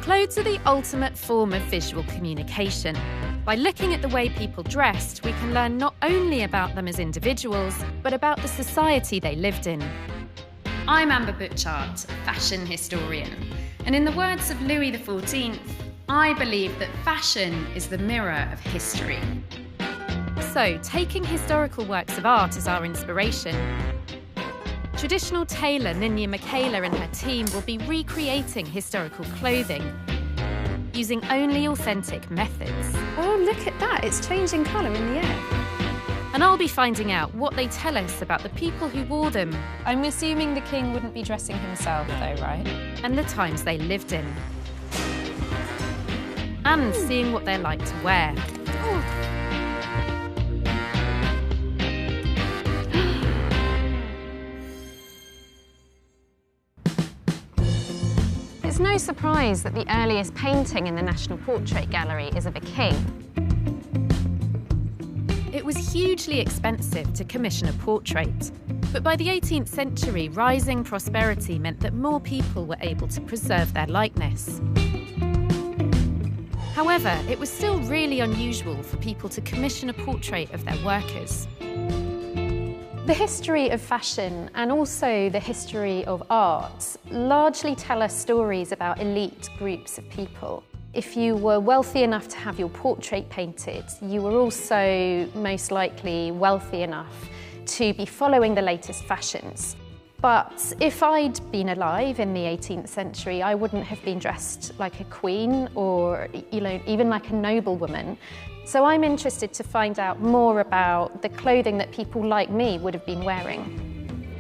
Clothes are the ultimate form of visual communication. By looking at the way people dressed, we can learn not only about them as individuals, but about the society they lived in. I'm Amber Butchart, a fashion historian, and in the words of Louis XIV, I believe that fashion is the mirror of history. So, taking historical works of art as our inspiration, traditional tailor Ninia Michaela and her team will be recreating historical clothing using only authentic methods. Oh, look at that, it's changing colour in the air. And I'll be finding out what they tell us about the people who wore them. I'm assuming the king wouldn't be dressing himself though, right? And the times they lived in. And seeing what they're like to wear. It's no surprise that the earliest painting in the National Portrait Gallery is of a king. It was hugely expensive to commission a portrait. But by the 18th century, rising prosperity meant that more people were able to preserve their likeness. However, it was still really unusual for people to commission a portrait of their workers. The history of fashion and also the history of art largely tell us stories about elite groups of people. If you were wealthy enough to have your portrait painted, you were also most likely wealthy enough to be following the latest fashions. But if I'd been alive in the 18th century, I wouldn't have been dressed like a queen or, even like a noblewoman. So I'm interested to find out more about the clothing that people like me would have been wearing.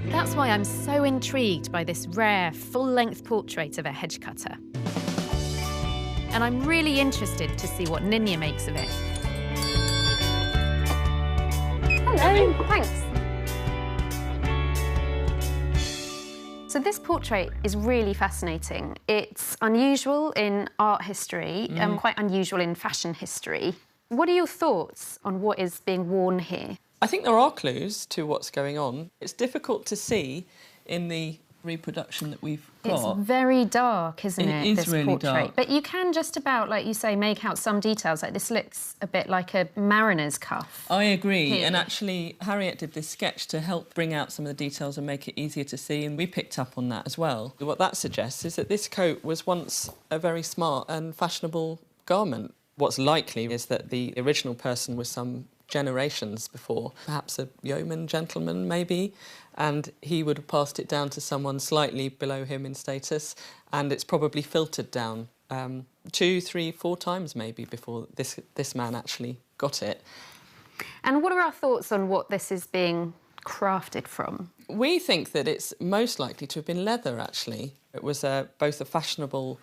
That's why I'm so intrigued by this rare, full-length portrait of a hedge cutter. And I'm really interested to see what Ninia makes of it. Hello, thanks. So this portrait is really fascinating. It's unusual in art history, quite unusual in fashion history. What are your thoughts on what is being worn here? I think there are clues to what's going on. It's difficult to see in the reproduction that we've got. It's very dark, isn't it? It is this really portrait. dark. But you can just about, like you say, make out some details. Like this looks a bit like a mariner's cuff. I agree. Here. And actually, Harriet did this sketch to help bring out some of the details and make it easier to see, and we picked up on that as well. What that suggests is that this coat was once a very smart and fashionable garment. What's likely is that the original person was some generations before, perhaps a yeoman gentleman maybe, and he would have passed it down to someone slightly below him in status, and it's probably filtered down 2, 3, 4 times maybe before this man actually got it. And what are our thoughts on what this is being crafted from? We think that it's most likely to have been leather, actually. It was both a fashionable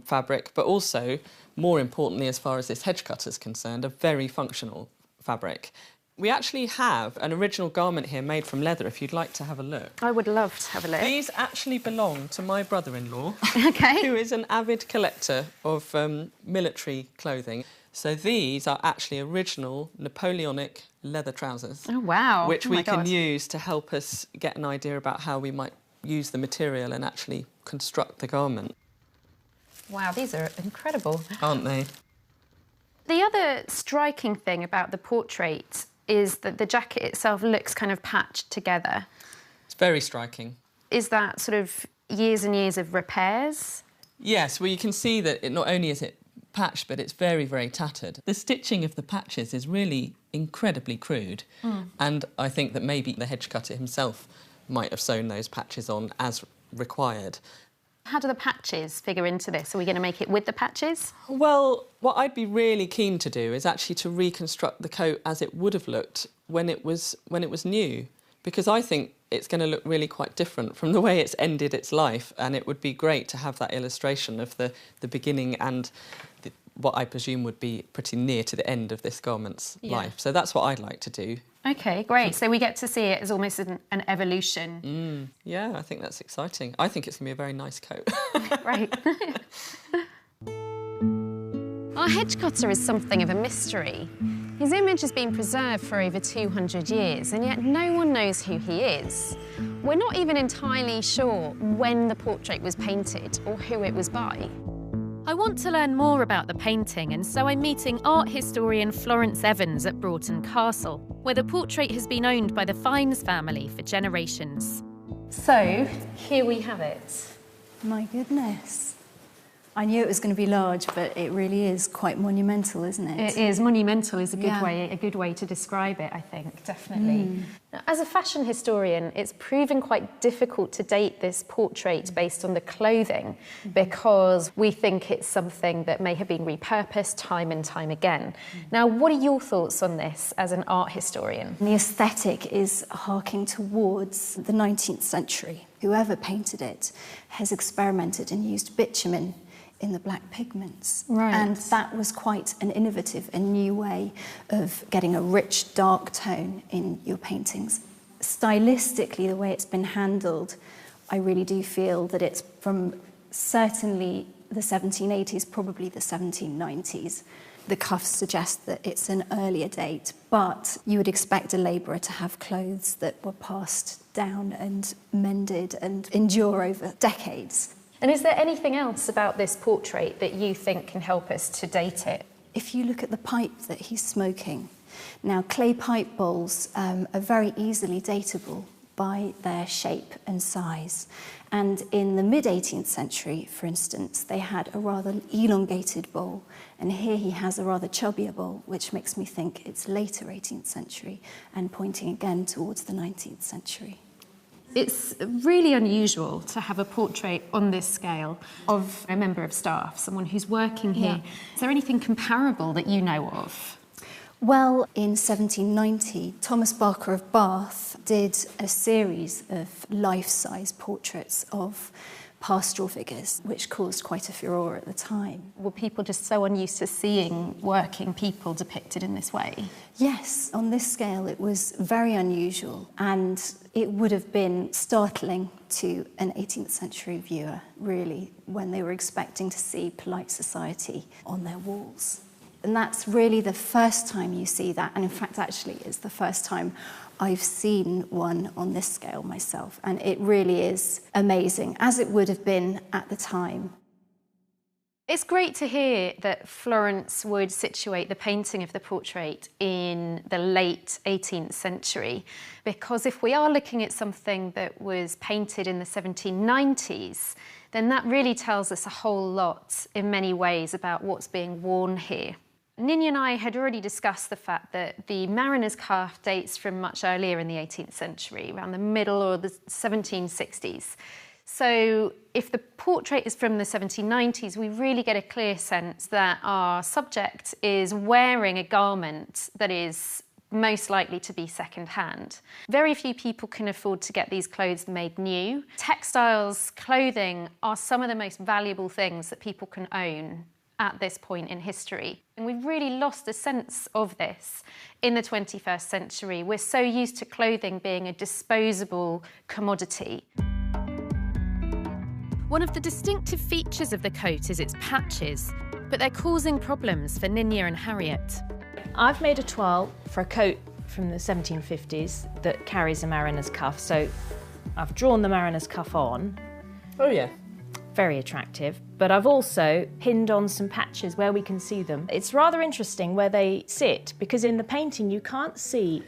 fabric, but also, more importantly, as far as this hedge cutter is concerned, a very functional fabric. We actually have an original garment here made from leather, if you'd like to have a look. I would love to have a look. These actually belong to my brother-in-law, Okay. who is an avid collector of military clothing. So these are actually original Napoleonic leather trousers. Oh, wow. Which Oh my we can God. use to help us get an idea about how we might use the material and actually construct the garment. Wow, these are incredible. Aren't they? The other striking thing about the portrait is that the jacket itself looks kind of patched together. It's very striking. Is that sort of years and years of repairs? Yes, well, you can see that not only is it patched, but it's very, very tattered. The stitching of the patches is really incredibly crude, and I think that maybe the hedge cutter himself might have sewn those patches on as required. How do the patches figure into this? Are we going to make it with the patches? Well, what I'd be really keen to do is actually to reconstruct the coat as it would have looked when it was new, because I think it's going to look really quite different from the way it's ended its life, and it would be great to have that illustration of the beginning and what I presume would be pretty near to the end of this garment's life. So that's what I'd like to do. OK, great. So we get to see it as almost an evolution. Yeah, I think that's exciting. I think it's going to be a very nice coat. Right. Our hedge cutter is something of a mystery. His image has been preserved for over 200 years, and yet no one knows who he is. We're not even entirely sure when the portrait was painted or who it was by. I want to learn more about the painting, and so I'm meeting art historian Florence Evans at Broughton Castle, where the portrait has been owned by the Fiennes family for generations. So, here we have it. My goodness. I knew it was going to be large, but it really is quite monumental, isn't it? It is. Monumental is a good way to describe it, I think, definitely. Now, as a fashion historian, it's proven quite difficult to date this portrait based on the clothing because we think it's something that may have been repurposed time and time again. Now, what are your thoughts on this as an art historian? The aesthetic is harking towards the 19th century. Whoever painted it has experimented and used bitumen in the black pigments. Right. And that was quite an innovative and new way of getting a rich, dark tone in your paintings. Stylistically, the way it's been handled, I really do feel that it's from certainly the 1780s, probably the 1790s. The cuffs suggest that it's an earlier date, but you would expect a labourer to have clothes that were passed down and mended and endure over decades. And is there anything else about this portrait that you think can help us to date it? If you look at the pipe that he's smoking, now clay pipe bowls are very easily datable by their shape and size. And in the mid-18th century, for instance, they had a rather elongated bowl, and here he has a rather chubbier bowl, which makes me think it's later 18th century and pointing again towards the 19th century. It's really unusual to have a portrait on this scale of a member of staff, someone who's working here. Yeah. Is there anything comparable that you know of? Well, in 1790, Thomas Barker of Bath did a series of life-size portraits of pastoral figures, which caused quite a furore at the time. Were people just so unused to seeing working people depicted in this way? Yes, on this scale it was very unusual, and it would have been startling to an 18th century viewer, really, when they were expecting to see polite society on their walls. And that's really the first time you see that, and in fact actually it's the first time I've seen one on this scale myself, and it really is amazing, as it would have been at the time. It's great to hear that Florence would situate the painting of the portrait in the late 18th century, because if we are looking at something that was painted in the 1790s, then that really tells us a whole lot in many ways about what's being worn here. Ninya and I had already discussed the fact that the mariner's cuff dates from much earlier in the 18th century, around the middle or the 1760s. So if the portrait is from the 1790s, we really get a clear sense that our subject is wearing a garment that is most likely to be second-hand. Very few people can afford to get these clothes made new. Textiles, clothing are some of the most valuable things that people can own at this point in history. And we've really lost a sense of this in the 21st century. We're so used to clothing being a disposable commodity. One of the distinctive features of the coat is its patches, but they're causing problems for Ninya and Harriet. I've made a toile for a coat from the 1750s that carries a mariner's cuff, so I've drawn the mariner's cuff on. Oh yeah. Very attractive, but I've also pinned on some patches where we can see them. It's rather interesting where they sit, because in the painting you can't see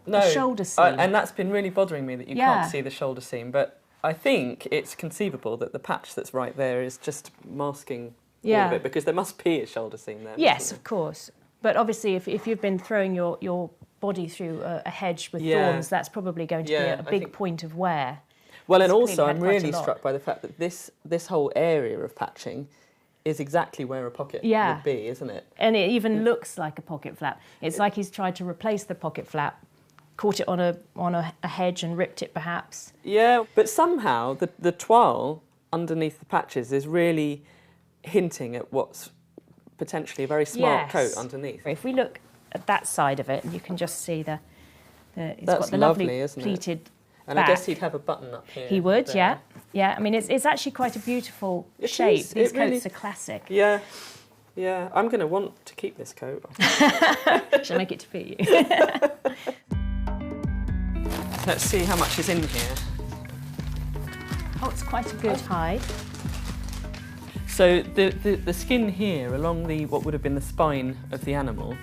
the shoulder seam. And that's been really bothering me, that you can't see the shoulder seam, but I think it's conceivable that the patch that's right there is just masking all of it, because there must be a shoulder seam there. Yes, of course. But obviously if you've been throwing your body through a hedge with thorns, that's probably going to be a big point of wear. Well, and also I'm really struck by the fact that this whole area of patching is exactly where a pocket would be, isn't it? And it even looks like a pocket flap. It's like he's tried to replace the pocket flap, caught it on a hedge and ripped it perhaps. Yeah, but somehow the toile underneath the patches is really hinting at what's potentially a very smart coat underneath. If we look at that side of it, you can just see it's That's got the lovely, lovely isn't it? pleated And back. I guess he'd have a button up here. He would, there. yeah. I mean, it's actually quite a beautiful shape. These coats are classic. Yeah. I'm going to want to keep this coat. Shall I make it to fit you? Let's see how much is in here. Oh, it's quite a good hide. So the skin here, along what would have been the spine of the animal,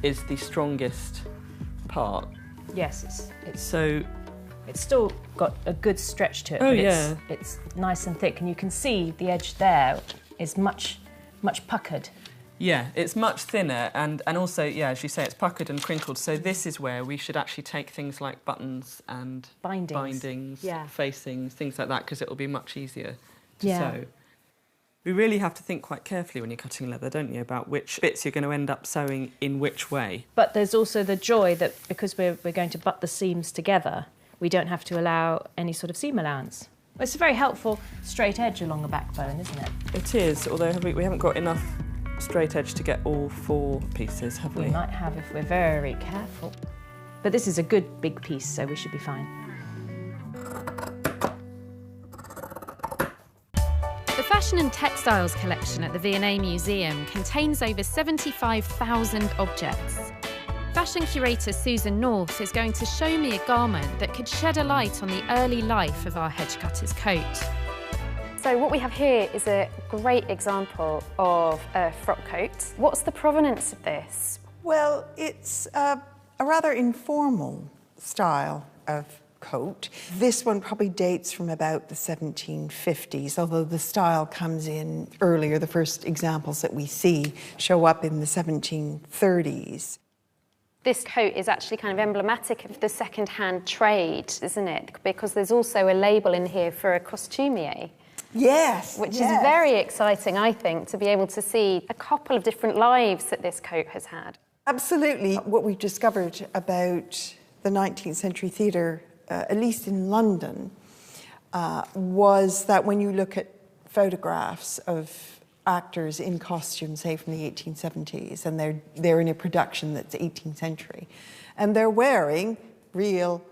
is the strongest part. Yes, it's still got a good stretch to it. Oh, but it's nice and thick, and you can see the edge there is much puckered. Yeah, it's much thinner, and also, yeah, as you say, it's puckered and crinkled. So this is where we should actually take things like buttons and bindings, facings, things like that, because it will be much easier to sew. We really have to think quite carefully when you're cutting leather, don't you, about which bits you're going to end up sewing in which way. But there's also the joy that because we're going to butt the seams together, we don't have to allow any sort of seam allowance. It's a very helpful straight edge along the backbone, isn't it? It is, although we haven't got enough straight edge to get all 4 pieces, have we? We might have if we're very careful. But this is a good big piece, so we should be fine. The Fashion and Textiles collection at the V&A Museum contains over 75,000 objects. Fashion curator Susan North is going to show me a garment that could shed a light on the early life of our hedge cutter's coat. So what we have here is a great example of a frock coat. What's the provenance of this? Well, it's a rather informal style of coat. This one probably dates from about the 1750s, although the style comes in earlier. The first examples that we see show up in the 1730s. This coat is actually kind of emblematic of the second-hand trade, isn't it? Because there's also a label in here for a costumier. Yes. Which is very exciting, I think, to be able to see a couple of different lives that this coat has had. Absolutely. What we've discovered about the 19th century theatre, at least in London, was that when you look at photographs of actors in costume, say from the 1870s, and they're in a production that's 18th century, and they're wearing real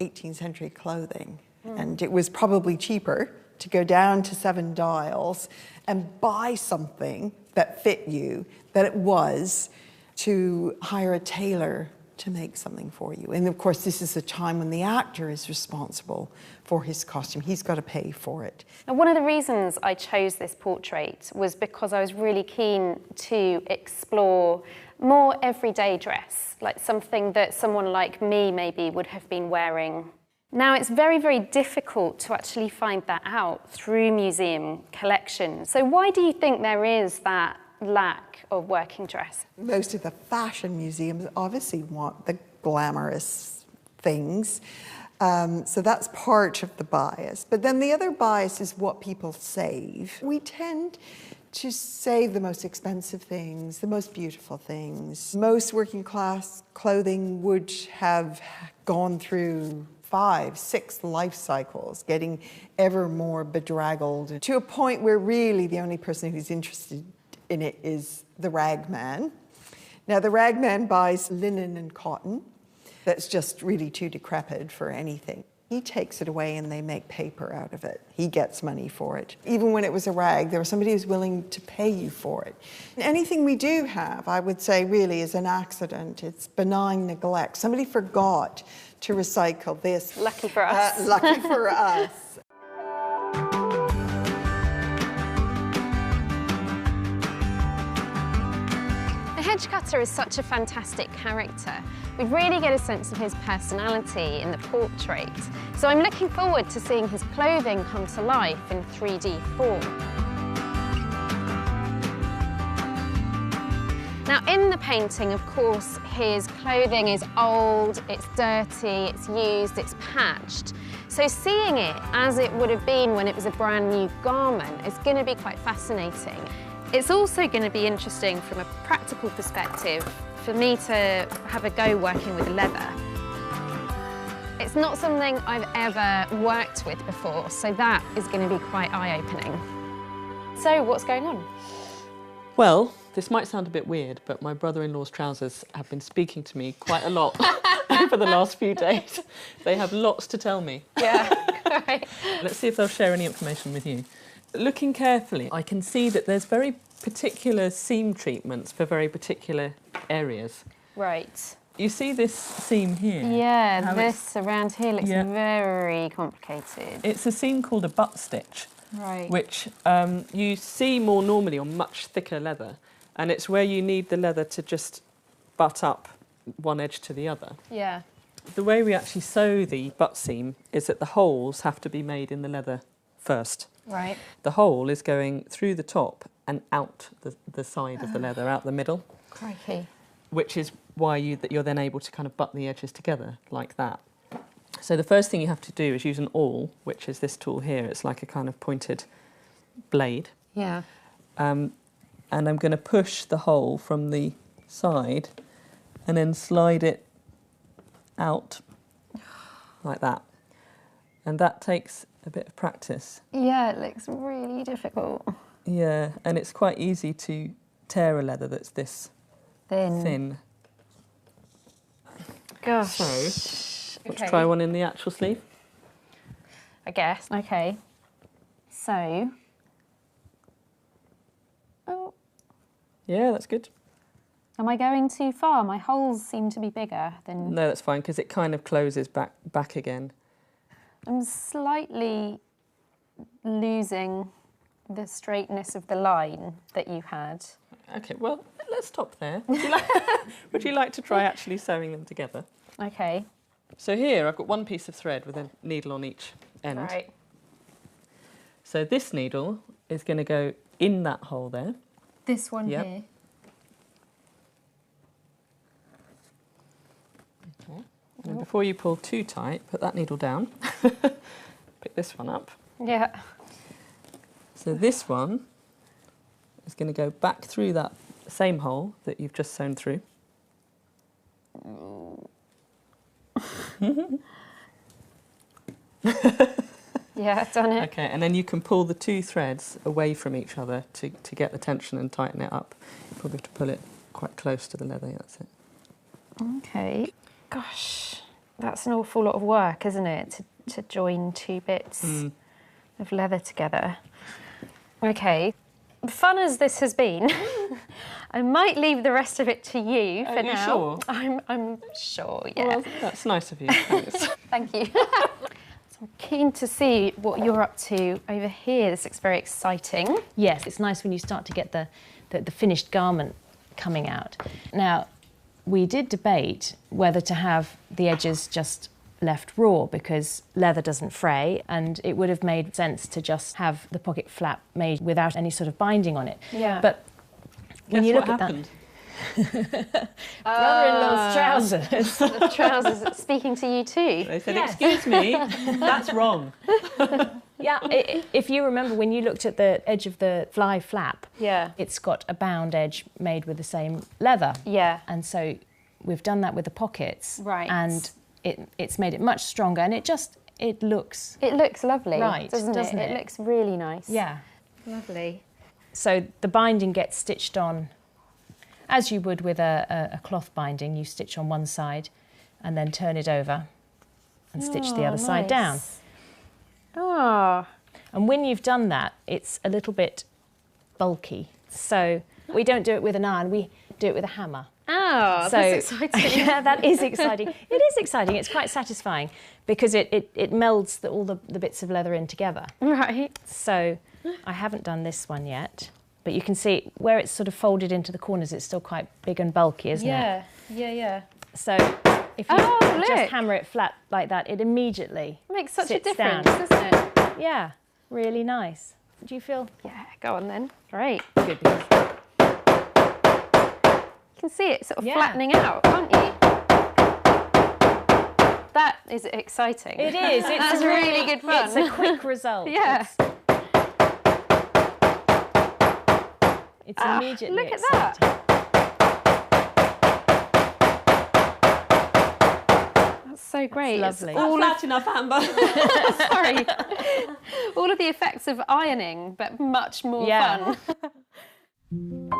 18th century clothing. And it was probably cheaper to go down to Seven Dials and buy something that fit you than it was to hire a tailor to make something for you. And of course, this is a time when the actor is responsible for his costume. He's got to pay for it. And one of the reasons I chose this portrait was because I was really keen to explore more everyday dress, like something that someone like me maybe would have been wearing. Now, it's very, very difficult to actually find that out through museum collections. So why do you think there is that lack of working dress? Most of the fashion museums obviously want the glamorous things. So that's part of the bias. But then the other bias is what people save. We tend to save the most expensive things, the most beautiful things. Most working class clothing would have gone through 5, 6 life cycles, getting ever more bedraggled, to a point where really the only person who's interested in it is the ragman. Now, the ragman buys linen and cotton that's just really too decrepit for anything. He takes it away and they make paper out of it. He gets money for it. Even when it was a rag, there was somebody who's willing to pay you for it. Anything we do have, I would say, really is an accident. It's benign neglect. Somebody forgot to recycle this. Lucky for us. Lucky for us. The hedge cutter is such a fantastic character. We really get a sense of his personality in the portrait. So I'm looking forward to seeing his clothing come to life in 3D form. Now, in the painting, of course, his clothing is old, it's dirty, it's used, it's patched. So seeing it as it would have been when it was a brand new garment is going to be quite fascinating. It's also going to be interesting from a practical perspective for me to have a go working with leather. It's not something I've ever worked with before, so that is going to be quite eye-opening. So, what's going on? Well, this might sound a bit weird, but my brother-in-law's trousers have been speaking to me quite a lot over the last few days. They have lots to tell me. Yeah, right. Let's see if they'll share any information with you. Looking carefully, I can see that there's very particular seam treatments for very particular areas. Right. You see this seam here? Yeah, this around here looks very complicated. It's a seam called a butt stitch. Right. which you see more normally on much thicker leather, and it's where you need the leather to just butt up one edge to the other. Yeah. The way we actually sew the butt seam is that the holes have to be made in the leather first. Right. The hole is going through the top and out the side of the leather, out the middle, Crikey. which is why you're then able to kind of butt the edges together like that. So the first thing you have to do is use an awl, which is this tool here. It's like a kind of pointed blade. Yeah. And I'm going to push the hole from the side and then slide it out like that. And that takes a bit of practice. Yeah, it looks really difficult. Yeah, and it's quite easy to tear a leather that's this thin. Gosh. So, let's try one in the actual sleeve. I guess. Okay. So. Oh. Yeah, that's good. Am I going too far? My holes seem to be bigger than... No, that's fine, because it kind of closes back again. I'm slightly losing the straightness of the line that you had. OK, well, let's stop there. Would you like to try actually sewing them together? Okay. So here I've got one piece of thread with a needle on each end. Right. So this needle is going to go in that hole there. This one Yep. here. Okay. And before you pull too tight, put that needle down. Pick this one up. Yeah. So this one is going to go back through that same hole that you've just sewn through. Yeah, I've done it. Okay, and then you can pull the two threads away from each other to get the tension and tighten it up. You probably have to pull it quite close to the leather, that's it. Okay. Gosh, that's an awful lot of work, isn't it, to join two bits of leather together. Okay. Fun as this has been, I might leave the rest of it to you for now. Sure? I'm sure, yeah. Well, that's nice of you. Thanks. Thank you. So I'm keen to see what you're up to over here. This looks very exciting. Yes, it's nice when you start to get the finished garment coming out. Now, we did debate whether to have the edges just left raw because leather doesn't fray, and it would have made sense to just have the pocket flap made without any sort of binding on it. Yeah. But when you look at happened? that, brother-in-law's trousers. The trousers speaking to you too. They said, Yes. excuse me, that's wrong. Yeah, if you remember when you looked at the edge of the fly flap, Yeah. it's got a bound edge made with the same leather. Yeah. And so we've done that with the pockets. Right. And it's made it much stronger, and it looks... It looks lovely, Right, doesn't it? doesn't it? It looks really nice. Yeah. Lovely. So the binding gets stitched on as you would with a cloth binding. You stitch on one side and then turn it over and stitch the other side down. Ah. And when you've done that, it's a little bit bulky. So we don't do it with an iron, we do it with a hammer. Oh, that's exciting. Yeah, that is exciting. It is exciting. It's quite satisfying because it melds all the bits of leather in together. Right. So I haven't done this one yet, but you can see where it's sort of folded into the corners, it's still quite big and bulky, isn't it? Yeah. So if you look. just hammer it flat like that, it immediately Makes such a sits difference, down. doesn't it? Yeah, really nice. Do you feel Yeah, go on then. Great. good? Because You can see it sort of Yeah. flattening out, can't you? That is exciting. it is. It's That's really good fun. It's a quick result. Yeah. It's immediately look at exciting. that. That's so great. That's It's lovely. all Flat enough, Amber. sorry. All of the effects of ironing, but much more Yeah. fun.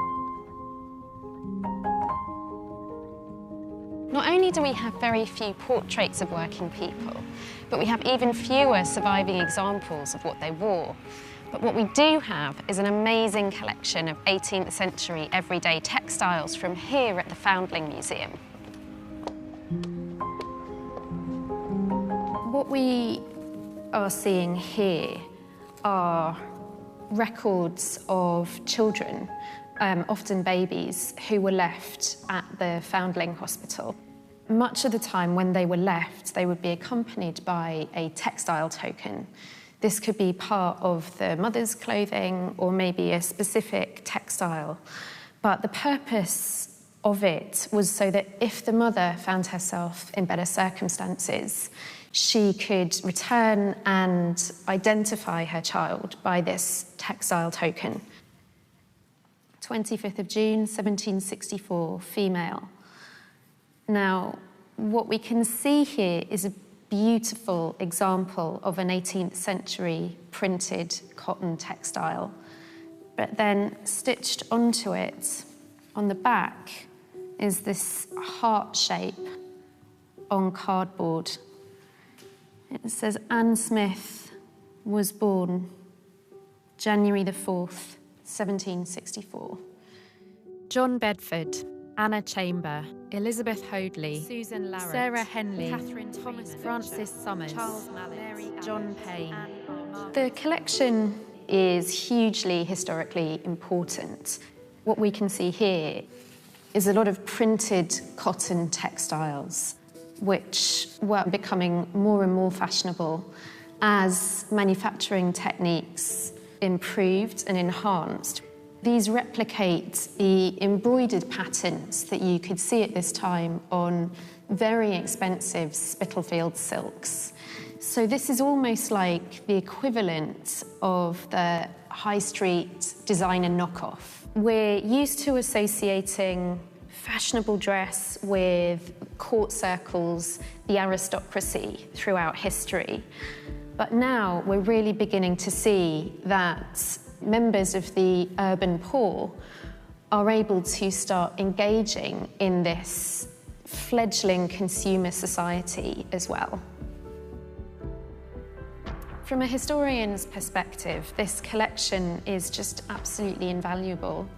Not only do we have very few portraits of working people, but we have even fewer surviving examples of what they wore. But what we do have is an amazing collection of 18th century everyday textiles from here at the Foundling Museum. What we are seeing here are records of children, often babies, who were left at the Foundling Hospital. Much of the time when they were left, they would be accompanied by a textile token. This could be part of the mother's clothing or maybe a specific textile. But the purpose of it was so that if the mother found herself in better circumstances, she could return and identify her child by this textile token. 25th of June, 1764, female. Now, what we can see here is a beautiful example of an 18th century printed cotton textile, but then stitched onto it, on the back, is this heart shape on cardboard. It says, Anne Smith was born January the 4th, 1764. John Bedford, Anna Chamber, Elizabeth Hoadley, Susan Larratt, Sarah Henley, Catherine Thomas, Francis Summers, Charles Mallet, Mary John Payne. The collection is hugely historically important. What we can see here is a lot of printed cotton textiles, which were becoming more and more fashionable as manufacturing techniques improved and enhanced. These replicate the embroidered patterns that you could see at this time on very expensive Spitalfield silks. So this is almost like the equivalent of the high street designer knockoff. We're used to associating fashionable dress with court circles, the aristocracy throughout history. But now we're really beginning to see that members of the urban poor are able to start engaging in this fledgling consumer society as well. From a historian's perspective, this collection is just absolutely invaluable.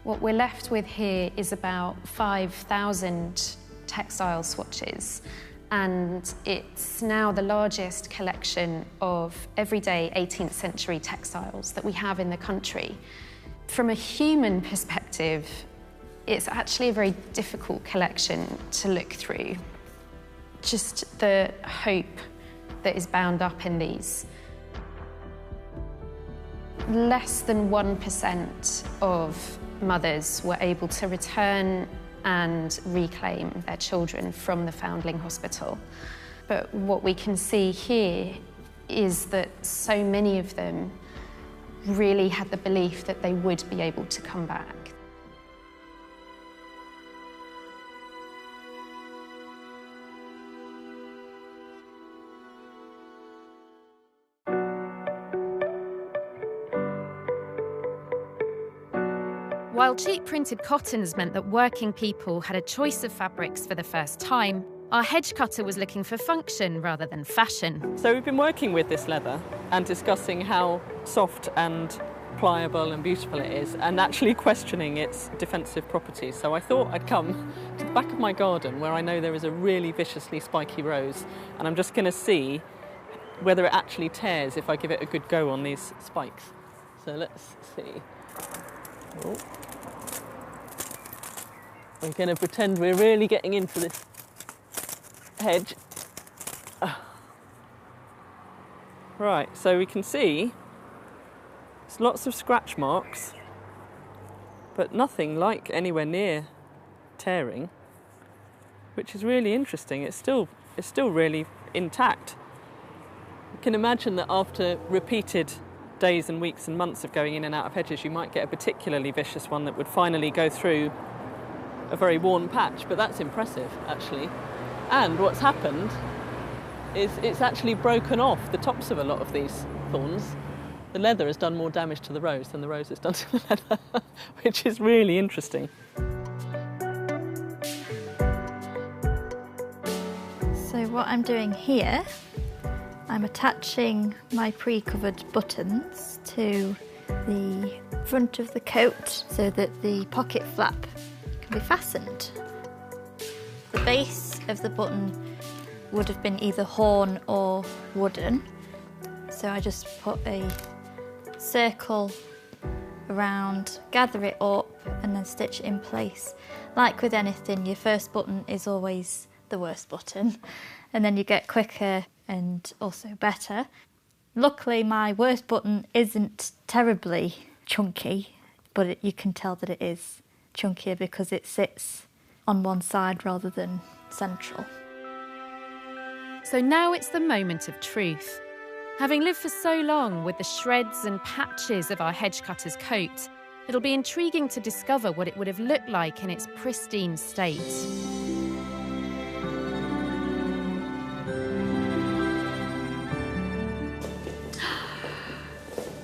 What we're left with here is about 5,000 textile swatches, and it's now the largest collection of everyday 18th century textiles that we have in the country. From a human perspective, it's actually a very difficult collection to look through. Just the hope that is bound up in these. Less than 1% of mothers were able to return and reclaim their children from the Foundling Hospital. But what we can see here is that so many of them really had the belief that they would be able to come back. While cheap printed cottons meant that working people had a choice of fabrics for the first time, our hedge cutter was looking for function rather than fashion. So we've been working with this leather and discussing how soft and pliable and beautiful it is, and actually questioning its defensive properties. So I thought I'd come to the back of my garden where I know there is a really viciously spiky rose, and I'm just going to see whether it actually tears if I give it a good go on these spikes. So let's see. Oh. We're going to pretend we're really getting into this hedge. Right, so we can see there's lots of scratch marks, but nothing like anywhere near tearing, which is really interesting. It's still really intact. You can imagine that after repeated days and weeks and months of going in and out of hedges, you might get a particularly vicious one that would finally go through a very worn patch, but that's impressive, actually. And what's happened is it's actually broken off the tops of a lot of these thorns. The leather has done more damage to the rose than the rose has done to the leather, which is really interesting. So what I'm doing here, I'm attaching my pre-covered buttons to the front of the coat so that the pocket flap can be fastened. The base of the button would have been either horn or wooden, so I just put a circle around, gather it up and then stitch it in place. Like with anything, your first button is always the worst button, and then you get quicker and also better. Luckily, my worst button isn't terribly chunky, but you can tell that it is chunkier because it sits on one side rather than central. So now it's the moment of truth. Having lived for so long with the shreds and patches of our hedge cutter's coat, it'll be intriguing to discover what it would have looked like in its pristine state.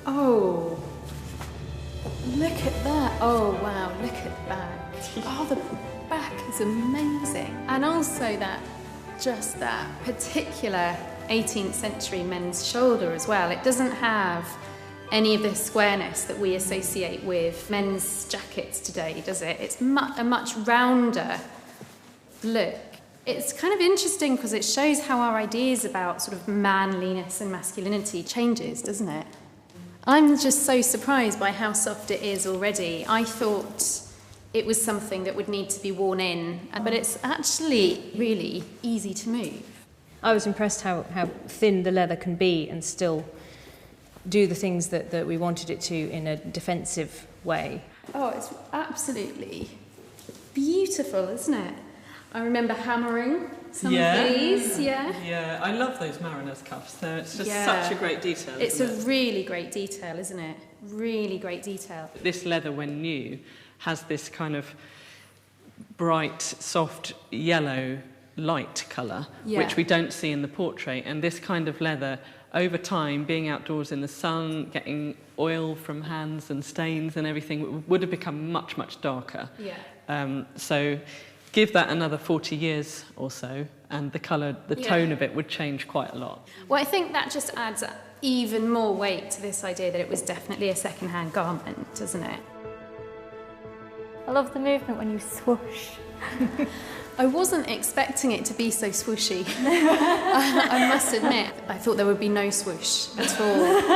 Oh, look at that. Oh, wow, look at the back. Oh, the back is amazing. And also that particular 18th century men's shoulder as well. It doesn't have any of the squareness that we associate with men's jackets today, does it? It's a much rounder look. It's kind of interesting because it shows how our ideas about sort of manliness and masculinity changes, doesn't it? I'm just so surprised by how soft it is already. I thought it was something that would need to be worn in, but it's actually really easy to move. I was impressed how thin the leather can be and still do the things that we wanted it to in a defensive way. Oh, it's absolutely beautiful, isn't it? I remember hammering some of these, Yeah, I love those mariner's cuffs. It's just such a great detail. It's a really great detail, isn't it? Really great detail. This leather, when new, has this kind of bright, soft yellow light colour, which we don't see in the portrait. And this kind of leather, over time, being outdoors in the sun, getting oil from hands and stains and everything, would have become much, much darker. So give that another 40 years or so, and the colour, the tone of it would change quite a lot. Well, I think that just adds even more weight to this idea that it was definitely a second-hand garment, doesn't it? I love the movement when you swoosh. I wasn't expecting it to be so swooshy. I must admit, I thought there would be no swoosh at all.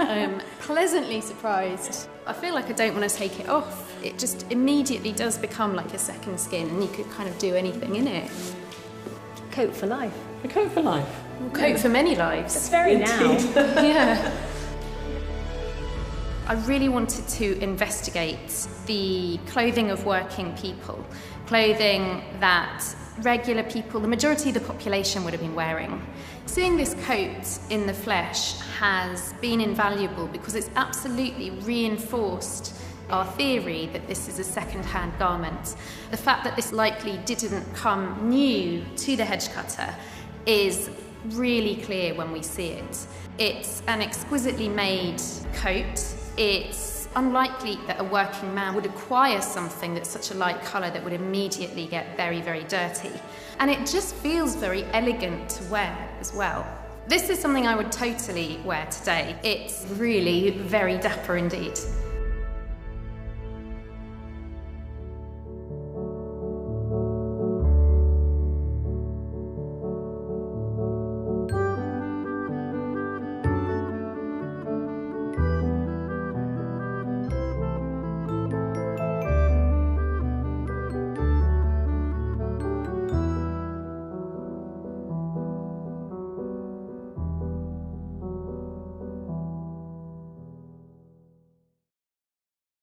I'm pleasantly surprised. I feel like I don't want to take it off. It just immediately does become like a second skin, and you could kind of do anything in it. Coat for life. A coat for life. Well, coat for many lives. It's very now. Yeah. I really wanted to investigate the clothing of working people, clothing that regular people, the majority of the population, would have been wearing. Seeing this coat in the flesh has been invaluable because it's absolutely reinforced our theory that this is a second-hand garment. The fact that this likely didn't come new to the hedge cutter is really clear when we see it. It's an exquisitely made coat. It's unlikely that a working man would acquire something that's such a light colour that would immediately get very, very dirty. And it just feels very elegant to wear as well. This is something I would totally wear today. It's really very dapper indeed.